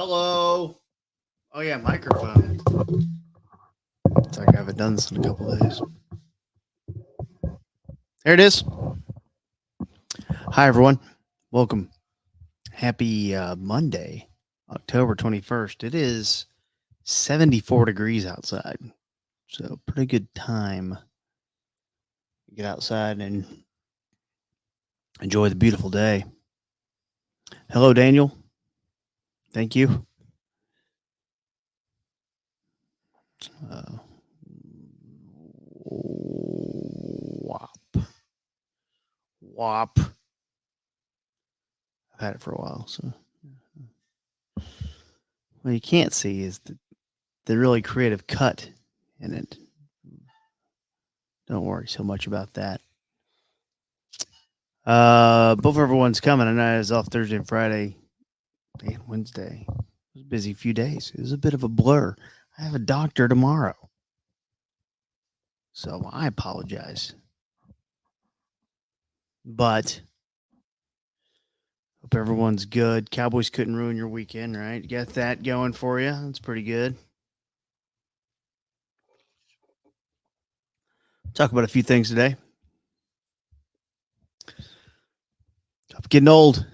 Hello. Oh yeah, microphone. It's like I haven't done this in a couple of days. There it is. Hi everyone. Welcome. Happy Monday, October 21st. It is 74 degrees outside. So pretty good time to get outside and enjoy the beautiful day. Hello Daniel. Thank you. Uh, wop. Wop. I've had it for a while, so what you can't see is the really creative cut in it. Don't worry so much about that. Both everyone's coming. I know it's off Thursday and Friday and Wednesday. It was a busy few days. It was a bit of a blur. I have a doctor tomorrow. So I apologize. But hope everyone's good. Cowboys couldn't ruin your weekend, right? You got that going for you. That's pretty good. Talk about a few things today. I'm getting old.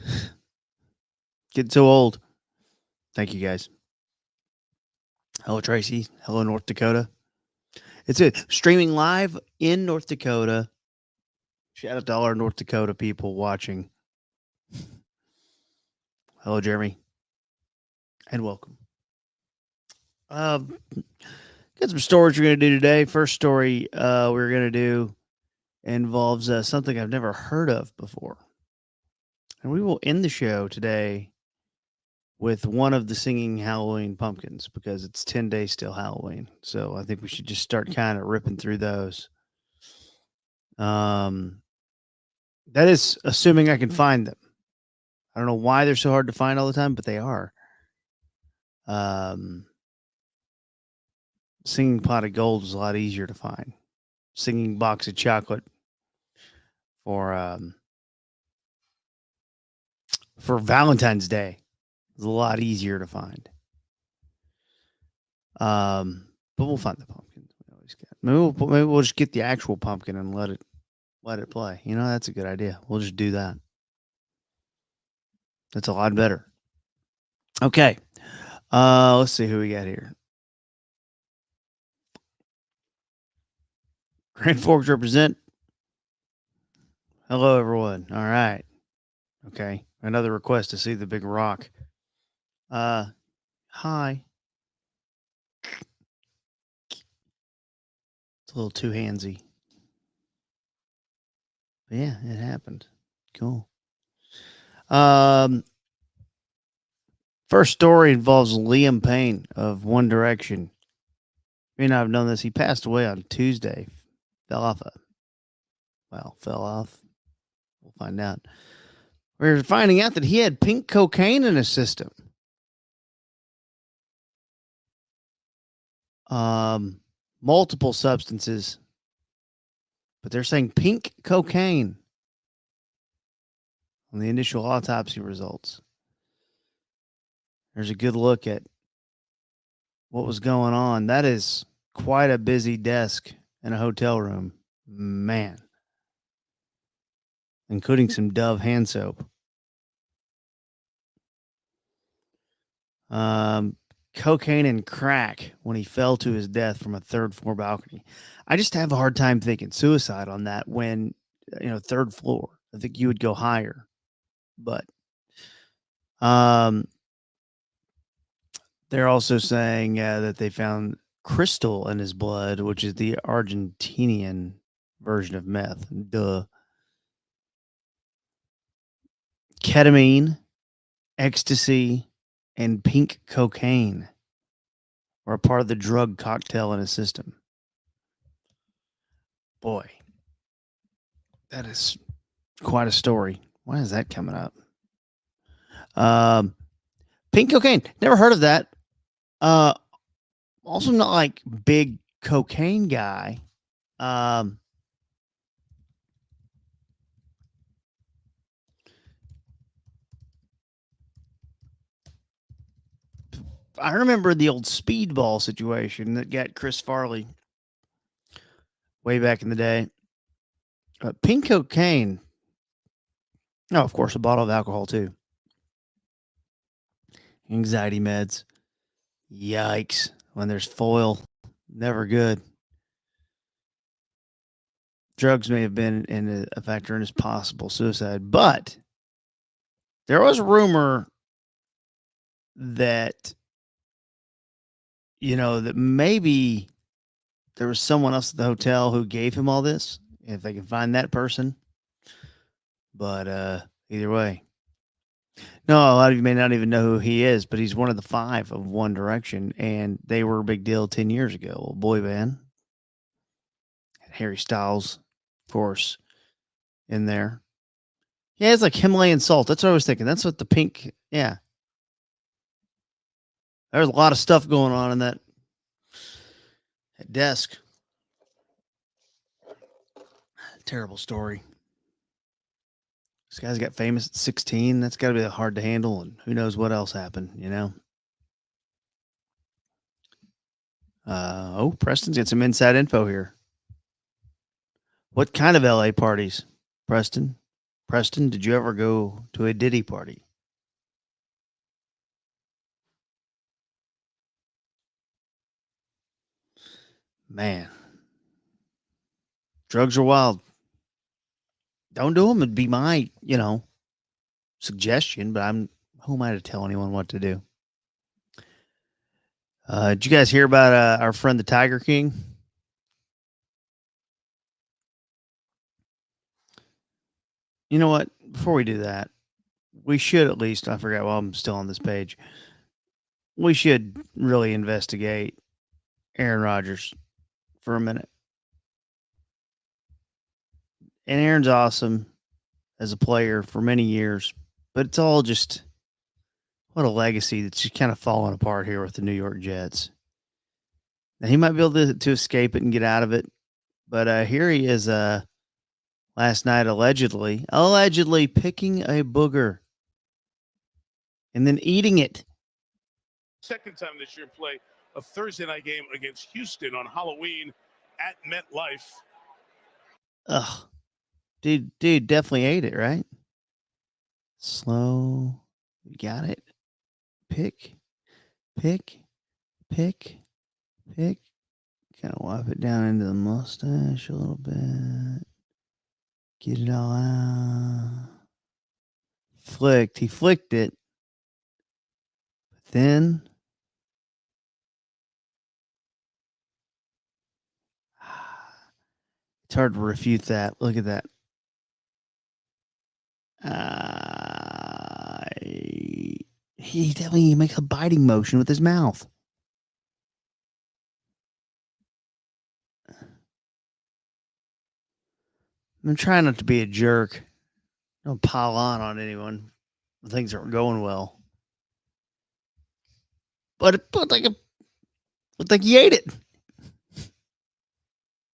Getting so old. Thank you guys. Hello, Tracy. Hello, North Dakota. It's streaming live in North Dakota. Shout out to all our North Dakota people watching. Hello, Jeremy. And welcome. Got some stories we're going to do today. First story we're going to do involves something I've never heard of before. And we will end the show today with one of the singing Halloween pumpkins because it's 10 days still Halloween. So I think we should just start kind of ripping through those. That is assuming I can find them. I don't know why they're so hard to find all the time, but they are. Singing pot of gold is a lot easier to find. Singing box of chocolate for Valentine's Day is a lot easier to find. But we'll find the pumpkin. We always get. Maybe we'll just get the actual pumpkin and let it play. You know, that's a good idea. We'll just do that. That's a lot better. Okay. Let's see who we got here. Grand Forks represent. Hello, everyone. All right. Okay. Another request to see the big rock. Hi. It's a little too handsy. But yeah, it happened. Cool. First story involves Liam Payne of One Direction. You may not have known this. He passed away on Tuesday. Fell off. We'll find out. We're finding out that he had pink cocaine in his system. Multiple substances, but they're saying pink cocaine on the initial autopsy results. There's a good look at what was going on. That is quite a busy desk in a hotel room, man, including some Dove hand soap. Cocaine and crack when he fell to his death from a third floor balcony. I just have a hard time thinking suicide on that when, third floor. I think you would go higher. But they're also saying that they found crystal in his blood, which is the Argentinian version of meth. Duh. Ketamine, ecstasy, and pink cocaine were a part of the drug cocktail in his system. Boy, that is quite a story. Why is that coming up? Pink cocaine. Never heard of that. Also not like big cocaine guy. I remember the old speedball situation that got Chris Farley way back in the day. Pink cocaine. Oh, of course, a bottle of alcohol too. Anxiety meds. Yikes. When there's foil, never good. Drugs may have been in a factor in his possible suicide, but there was a rumor that, that maybe there was someone else at the hotel who gave him all this, if they can find that person. But either way, no, a lot of you may not even know who he is, but he's one of the 5 of One Direction, and they were a big deal 10 years ago. A boy band. Harry Styles, of course, in there. Yeah, it's like Himalayan salt. That's what I was thinking. That's what the pink. Yeah, there's a lot of stuff going on in that desk. Terrible story. This guy's got famous at 16. That's got to be hard to handle, and who knows what else happened. Preston's got some inside info here. What kind of LA parties, Preston? Preston, did you ever go to a Diddy party? Man, drugs are wild. Don't do them. It'd be my, suggestion, but who am I to tell anyone what to do? Did you guys hear about our friend the Tiger King? You know what? Before we do that, we should at least, I forgot while I'm still on this page, we should really investigate Aaron Rodgers for a minute. And Aaron's awesome as a player for many years, but it's all just what a legacy that's just kind of falling apart here with the New York Jets. Now, he might be able to escape it and get out of it, but here he is last night allegedly picking a booger and then eating it. Second time this year play a Thursday night game against Houston on Halloween at MetLife. Ugh. Dude definitely ate it, right? Slow. You got it. Pick. Kind of wipe it down into the mustache a little bit. Get it all out. He flicked it. But then it's hard to refute that. Look at that. He definitely makes a biting motion with his mouth. I'm trying not to be a jerk. Don't pile on anyone when things aren't going well. But like he ate it.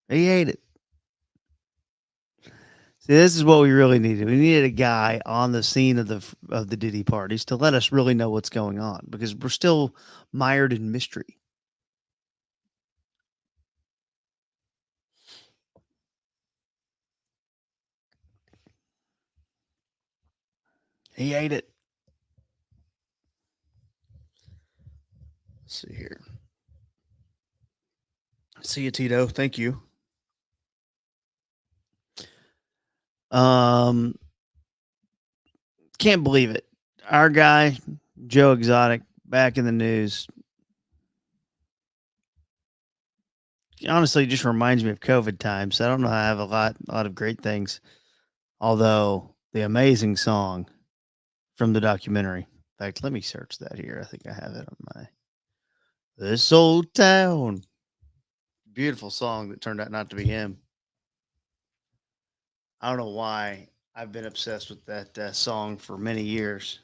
He ate it. See, this is what we really needed. We needed a guy on the scene of the Diddy parties to let us really know what's going on, because we're still mired in mystery. He ate it. Let's see here. See you, Tito. Thank you. Can't believe it. Our guy, Joe Exotic, back in the news. Honestly, just reminds me of COVID times. I don't know. I have a lot of great things. Although the amazing song from the documentary. In fact, let me search that here. I think I have it on my This Old Town. Beautiful song that turned out not to be him. I don't know why I've been obsessed with that song for many years.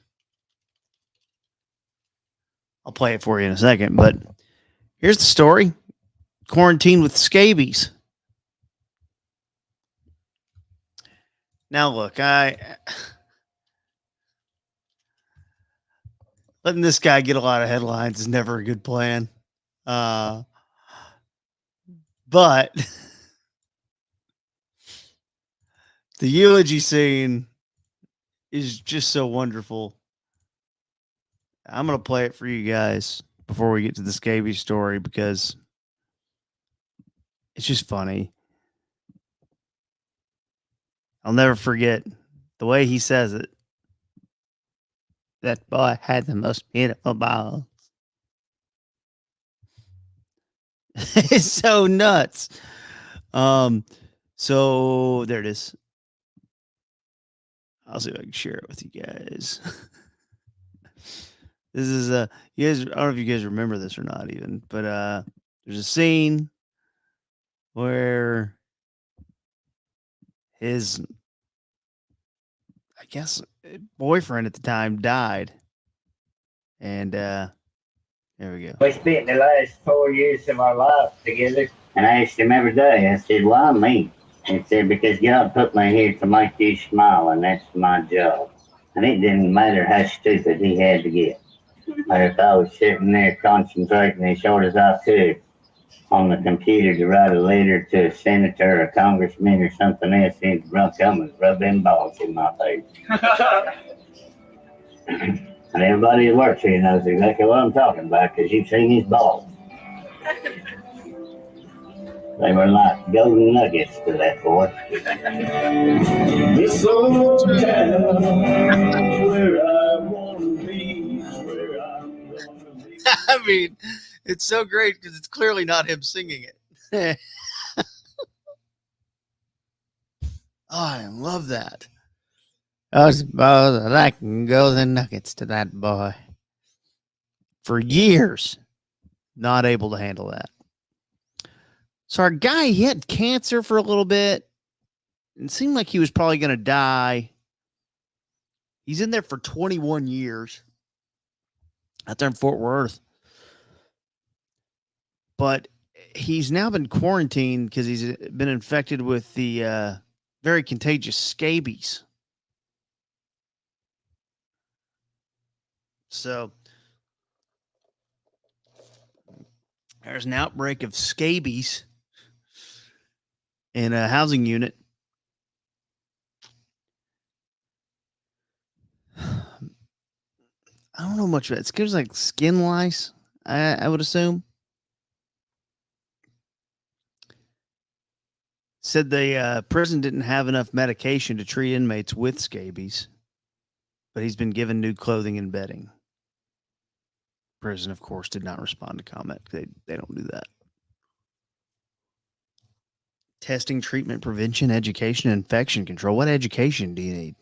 I'll play it for you in a second, but here's the story. Quarantine with scabies. Now look, letting this guy get a lot of headlines is never a good plan. But the eulogy scene is just so wonderful. I'm going to play it for you guys before we get to the Scabies story because it's just funny. I'll never forget the way he says it. That boy had the most beautiful balls. It's so nuts. So there it is. I'll see if I can share it with you guys. This is you guys. I don't know if you guys remember this or not, even, but there's a scene where his, I guess, boyfriend at the time died, and here we go. We spent the last 4 years of our life together, and I asked him every day. I said, "Why me?" He said, "Because God put me here to make you smile, and that's my job." And it didn't matter how stupid he had to get. But if I was sitting there concentrating as short as I could on the computer to write a letter to a senator or a congressman or something else, he'd come and rub them balls in my face. And everybody who works here knows exactly what I'm talking about because you've seen his balls. They were like golden nuggets to that boy. This old town where I want to be, where I'm going to be. I mean, it's so great because it's clearly not him singing it. I love that. I suppose that I can go the nuggets to that boy. For years, not able to handle that. So our guy, he had cancer for a little bit. It seemed like he was probably going to die. He's in there for 21 years out there in Fort Worth. But he's now been quarantined because he's been infected with the very contagious scabies. So there's an outbreak of scabies in a housing unit. I don't know much about it. It's gives like skin lice, I would assume. Said the prison didn't have enough medication to treat inmates with scabies, but he's been given new clothing and bedding. Prison, of course, did not respond to comment. They don't do that. Testing, treatment, prevention, education, infection control. What education do you need?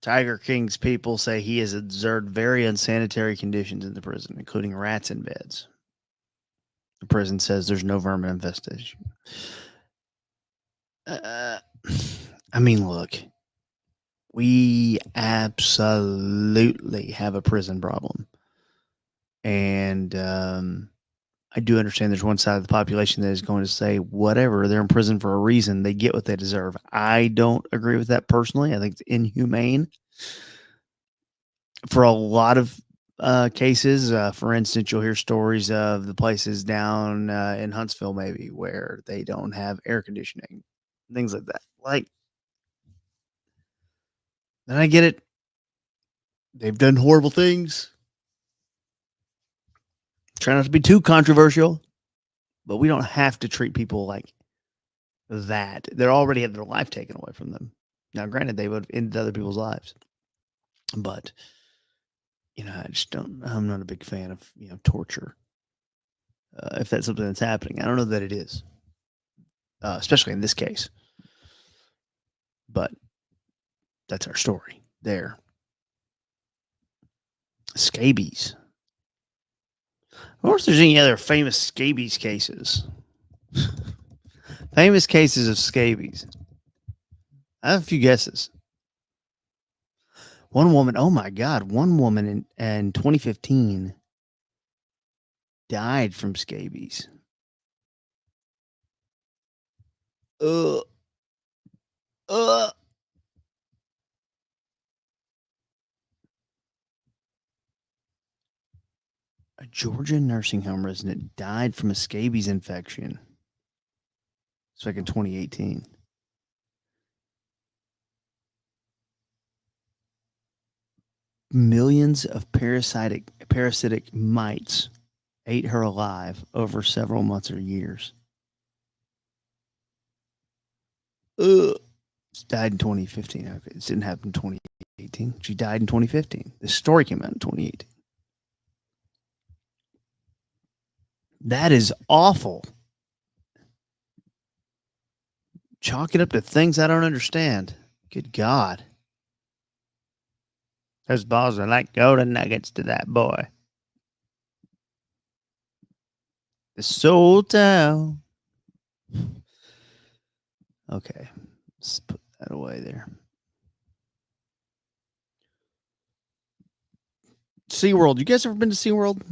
Tiger King's people say he has observed very unsanitary conditions in the prison, including rats in beds. The prison says there's no vermin infestation. I mean, look, we absolutely have a prison problem. And I do understand there's one side of the population that is going to say, whatever, they're in prison for a reason. They get what they deserve. I don't agree with that personally. I think it's inhumane. For a lot of cases, for instance, you'll hear stories of the places down in Huntsville, maybe, where they don't have air conditioning, things like that. Like, and I get it. They've done horrible things. Try not to be too controversial, but we don't have to treat people like that. They're already had their life taken away from them. Now, granted, they would have ended other people's lives, but I just don't. I'm not a big fan of torture. If that's something that's happening, I don't know that it is, especially in this case. But that's our story there. Scabies. I wonder if there's any other famous scabies cases. Famous cases of scabies. I have a few guesses. One woman, oh my God, one woman in 2015 died from scabies. Uh, A Georgia nursing home resident died from a scabies infection. It's back in 2018. Millions of parasitic mites ate her alive over several months or years. Ugh. She died in 2015. Okay, this didn't happen in 2018. She died in 2015. This story came out in 2018. That is awful. Chalk it up to things I don't understand. Good God. Those balls are like golden nuggets to that boy. The Soul Town. Okay, let's put that away there. SeaWorld. You guys ever been to SeaWorld?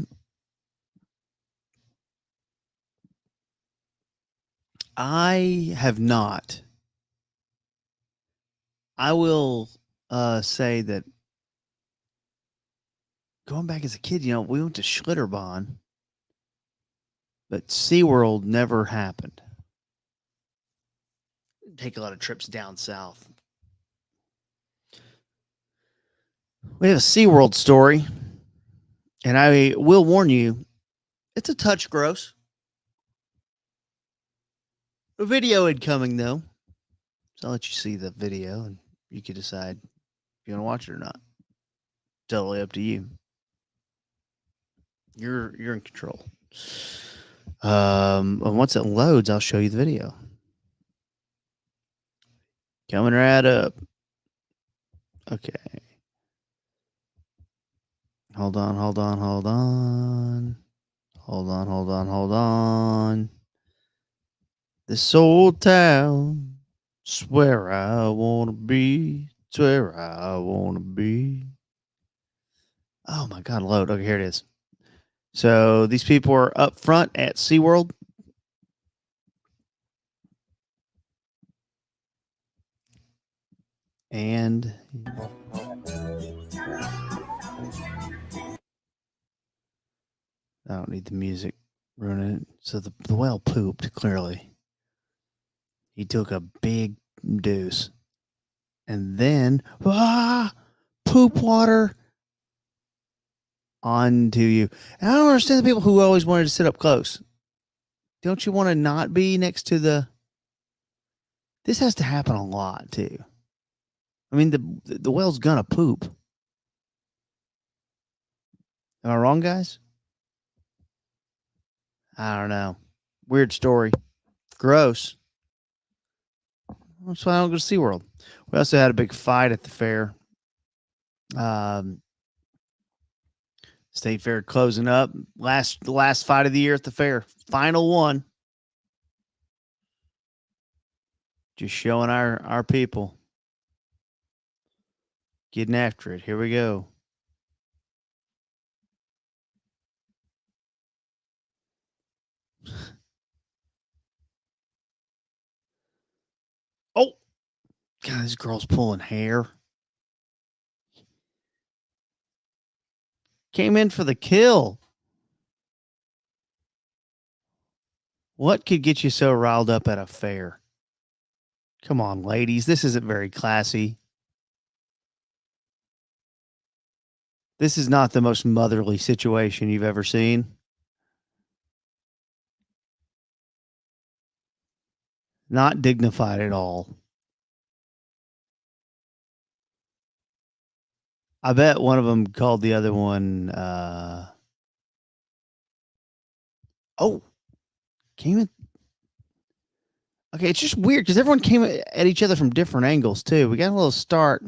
I have not. I will say that going back as a kid, we went to Schlitterbahn, but SeaWorld never happened. Take a lot of trips down south. We have a SeaWorld story, and I will warn you, it's a touch gross. A video incoming, though. So I'll let you see the video, and you can decide if you want to watch it or not. Totally up to you. You're in control. And once it loads, I'll show you the video. Coming right up. Okay. Hold on. This old town, swear I wanna be, swear I wanna be. Oh my God, load. Okay, here it is. So these people are up front at SeaWorld. And I don't need the music ruining it. So the whale pooped, clearly. He took a big deuce. And then, poop water onto you. And I don't understand the people who always wanted to sit up close. Don't you want to not be next to the... This has to happen a lot, too. I mean, the whale's gonna poop. Am I wrong, guys? I don't know. Weird story. Gross. That's why I don't go to SeaWorld. We also had a big fight at the fair. State Fair closing up. The last fight of the year at the fair. Final one. Just showing our people. Getting after it. Here we go. Oh, God, this girl's pulling hair. Came in for the kill. What could get you so riled up at a fair? Come on, ladies. This isn't very classy. This is not the most motherly situation you've ever seen. Not dignified at all. I bet one of them called the other one. Came in. Okay, it's just weird because everyone came at each other from different angles too. We got a little start.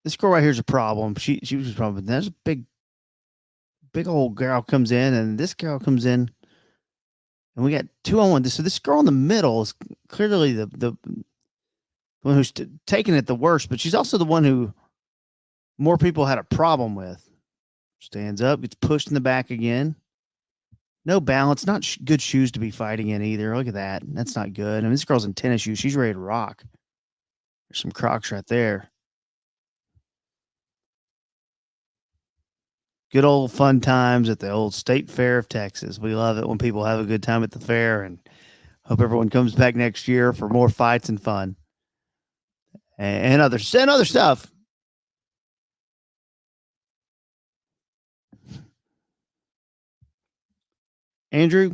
This girl right here is a problem. She was a problem. There's a big old girl comes in, and this girl comes in, and we got 2-on-1. So this girl in the middle is clearly the one who's taking it the worst, but she's also the one who more people had a problem with. Stands up, gets pushed in the back again. No balance, not good shoes to be fighting in either. Look at that. That's not good. I mean, this girl's in tennis shoes. She's ready to rock. There's some Crocs right there. Good old fun times at the old State Fair of Texas. We love it when people have a good time at the fair, and hope everyone comes back next year for more fights and fun and other stuff. Andrew,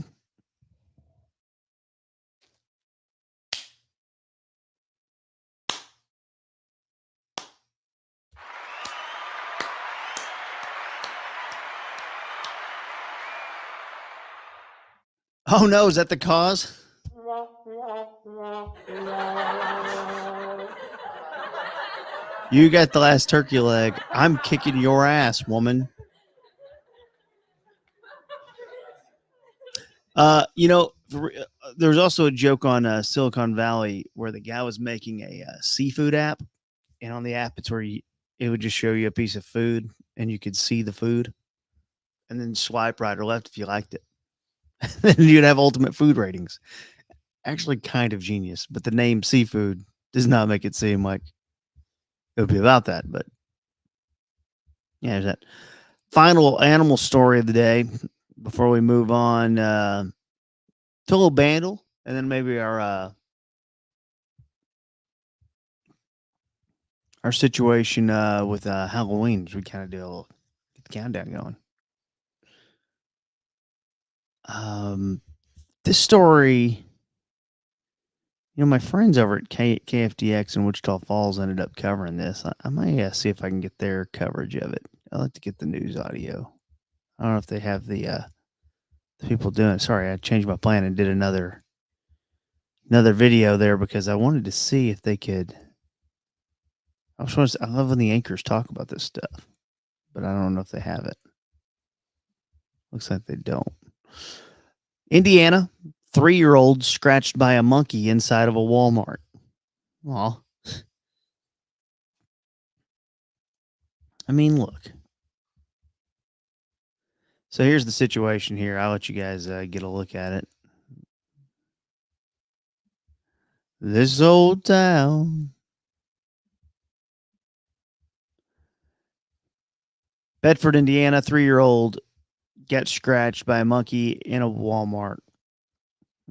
oh no, is that the cause? You got the last turkey leg. I'm kicking your ass, woman. There was also a joke on Silicon Valley where the guy was making a seafood app, and on the app, it's where it would just show you a piece of food, and you could see the food, and then swipe right or left if you liked it. Then you'd have ultimate food ratings. Actually, kind of genius, but the name seafood does not make it seem like it would be about that. But yeah, there's that final animal story of the day before we move on to a little bandle, and then maybe our situation with Halloween, as we kind of do a little countdown going. This story, my friends over at KFDX in Wichita Falls ended up covering this. I may see if I can get their coverage of it. I'd like to get the news audio. I don't know if they have the people doing it. Sorry, I changed my plan and did another video there because I wanted to see if they could. I love when the anchors talk about this stuff, but I don't know if they have it. Looks like they don't. Indiana, 3-year-old scratched by a monkey inside of a Wal-Mart. Aw. I mean, look. So here's the situation here. I'll let you guys get a look at it. This old town. Bedford, Indiana, 3-year-old gets scratched by a monkey in a Walmart.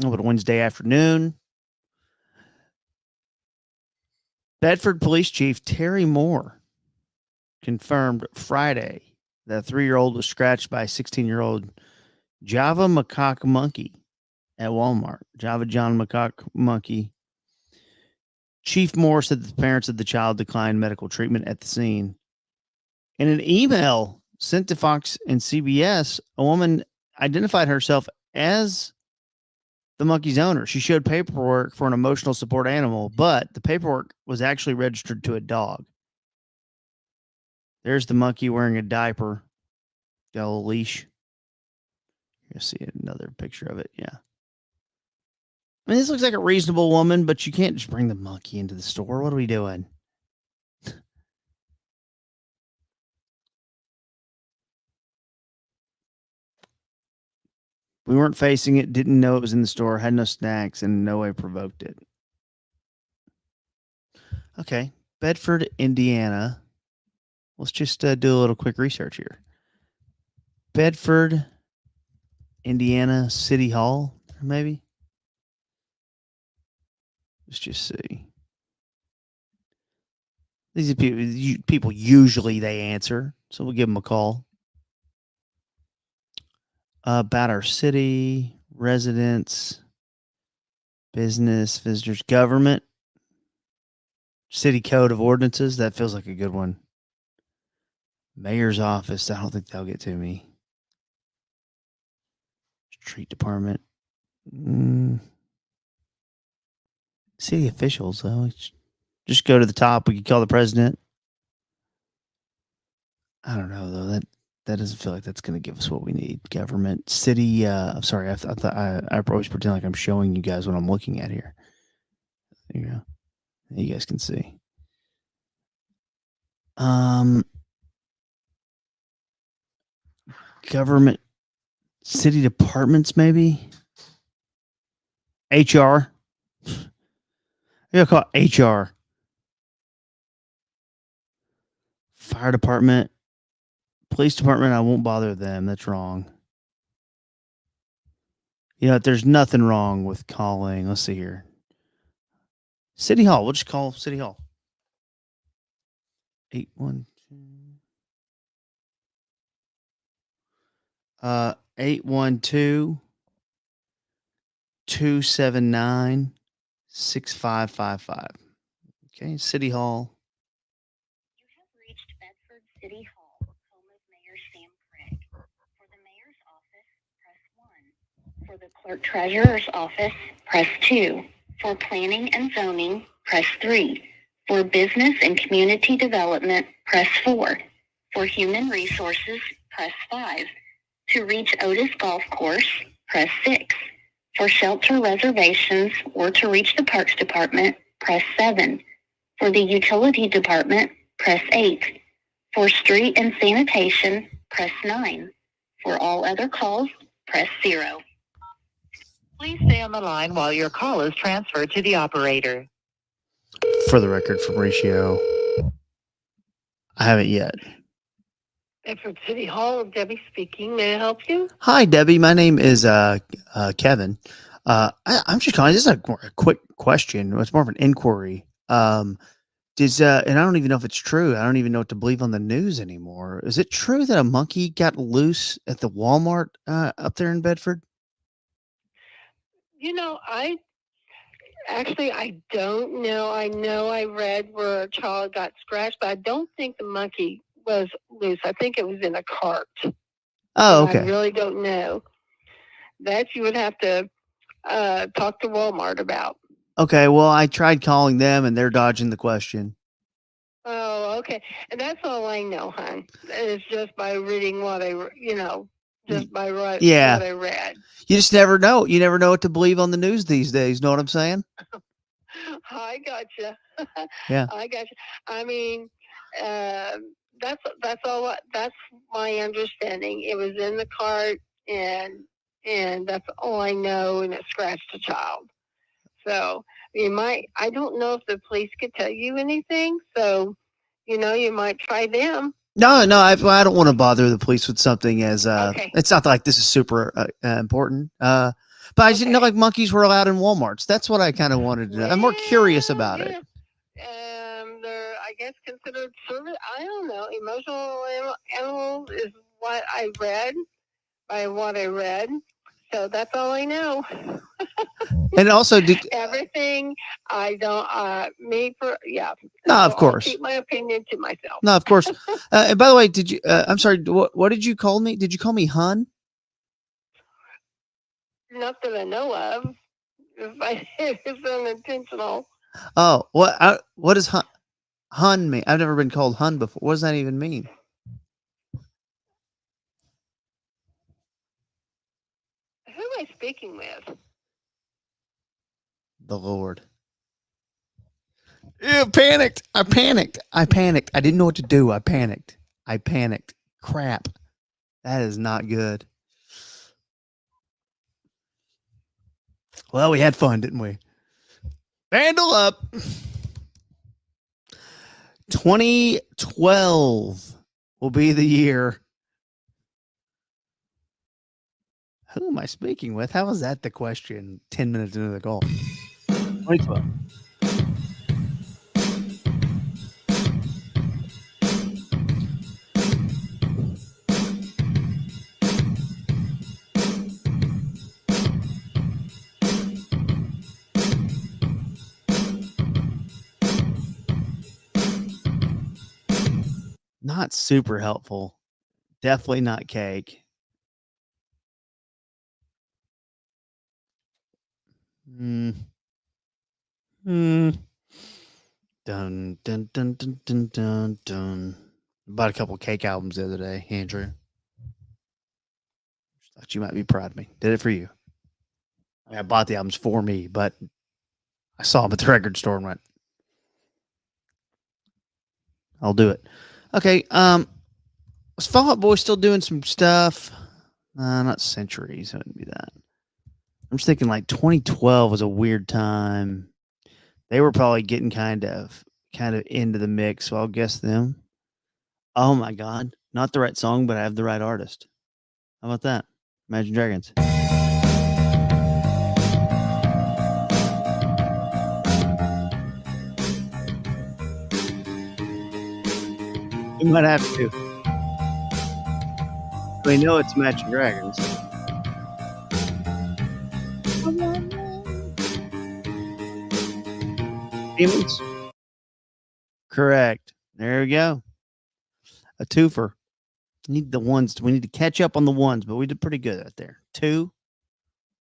Over Wednesday afternoon. Bedford Police Chief Terry Moore confirmed Friday that a 3-year-old was scratched by a 16-year-old Java macaque monkey at Walmart. Java John macaque monkey. Chief Moore said that the parents of the child declined medical treatment at the scene. In an email sent to Fox and CBS, a woman identified herself as the monkey's owner. She showed paperwork for an emotional support animal, but the paperwork was actually registered to a dog. There's the monkey wearing a diaper. Got a little leash. You'll see another picture of it. Yeah. I mean, this looks like a reasonable woman, but you can't just bring the monkey into the store. What are we doing? We weren't facing it, didn't know it was in the store, had no snacks, and in no way provoked it. Okay. Bedford, Indiana. Let's just do a little quick research here. Bedford, Indiana City Hall, maybe? Let's just see. These are people usually they answer, so we'll give them a call. About our city, residents, business, visitors, government, city code of ordinances. That feels like a good one. Mayor's office. I don't think they'll get to me. Street department. City officials, though. Just go to the top. We could call the president. I don't know, though. That doesn't feel like that's going to give us what we need. Government, city. Sorry, I always pretend like I'm showing you guys what I'm looking at here. There you go. You guys can see. Government, city departments, maybe. HR. You'll call it HR. Fire department, Police department, I won't bother them. That's wrong. You know, there's nothing wrong with calling. Let's see here. City Hall. We'll just call City Hall. 812. 812 279 6555. Okay, City Hall. You have reached Bedford City Hall, home of Mayor Sam Craig. For the mayor's office, press 1. For the clerk treasurer's office, press 2. For planning and zoning, press 3. For business and community development, press 4. For human resources, press 5. To reach Otis Golf Course, press 6. For shelter reservations or to reach the Parks Department, press 7. For the Utility Department, press 8. For street and sanitation, press 9. For all other calls, press 0. Please stay on the line while your call is transferred to the operator. For the record, from Ratio. I haven't yet. Bedford City Hall, Debbie speaking. May I help you? Hi, Debbie. My name is Kevin. I'm just calling. This is a quick question. It's more of an inquiry. And I don't even know if it's true. I don't even know what to believe on the news anymore. Is it true that a monkey got loose at the Walmart up there in Bedford? You know, I don't know. I know I read where a child got scratched, but I don't think the monkey was loose. I think it was in a cart. Oh, I okay. really don't know. That you would have to talk to Walmart about. Okay. Well, I tried calling them and they're dodging the question. Oh, okay. And that's all I know, hon. It's just by reading what just by what I read. You just never know. You never know what to believe on the news these days. Know what I'm saying? I gotcha. Yeah. I gotcha. I mean, that's all. That's my understanding. It was in the cart, and that's all I know. And it scratched a child. So I don't know if the police could tell you anything. So, you might try them. No, I don't want to bother the police with something as Okay. It's not like this is super important. But I didn't know like monkeys were allowed in Walmarts. That's what I kind of wanted to know. I'm more curious about it. They're, I guess, considered service. I don't know. Emotional animals is what I read. By what I read. So that's all I know. And also, everything I don't. No, of So course. I'll keep my opinion to myself. No, of course. And by the way, did you? I'm sorry. What did you call me? Did you call me Hun? Not that I know of. If it's unintentional. Oh, what does Hun mean? I've never been called Hun before. What does that even mean? Who am I speaking with? The Lord. Yeah, panicked. I panicked. I didn't know what to do. I panicked. Crap. That is not good. Well, we had fun, didn't we? Vandal up. 2012 will be the year. Who am I speaking with? How was that the question 10 minutes into the call? 2012. Not super helpful. Definitely not cake. Dun, dun, dun, dun, dun, dun, dun. Bought a couple cake albums the other day, Andrew. Thought you might be proud of me. Did it for you. I bought the albums for me, but I saw them at the record store and went, I'll do it. Okay. Was Fall Out Boy still doing some stuff? Not Centuries. It wouldn't be that. I'm just thinking like 2012 was a weird time. They were probably getting kind of into the mix, so I'll guess them. Oh my God. Not the right song, but I have the right artist. How about that? Imagine Dragons. We might have to. We know it's Imagine Dragons. Demons? Correct. There we go. A twofer. Need the ones. We need to catch up on the ones, but we did pretty good out there. 2.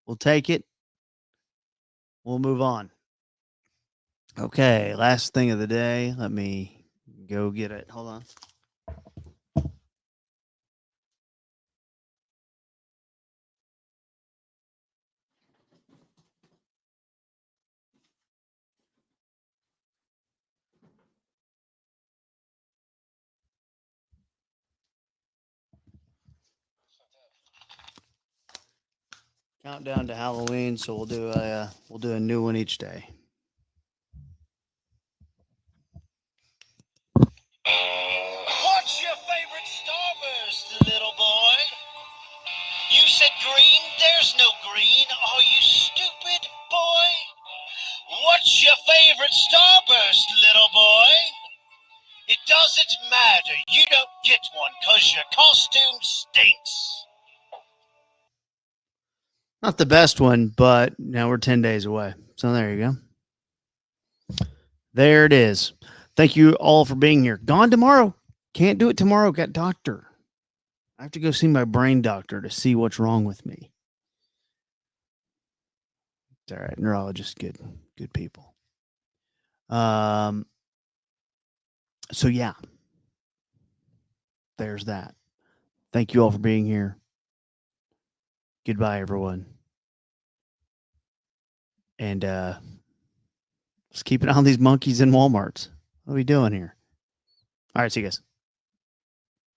We'll take it. We'll move on. Okay. Last thing of the day. Let me go get it. Hold on. Countdown to Halloween, so we'll do a new one each day. What's your favorite starburst, little boy? You said green? There's no green. Are you stupid, boy? What's your favorite starburst, little boy? It doesn't matter. You don't get one because your costume stinks. Not the best one, but now we're 10 days away. So there you go. There it is. Thank you all for being here. Gone tomorrow. Can't do it tomorrow. Got doctor. I have to go see my brain doctor to see what's wrong with me. It's all right. Neurologist, good people. So yeah. There's that. Thank you all for being here. Goodbye, everyone. And let's keep an eye on these monkeys in Walmarts. What are we doing here? All right, see you guys.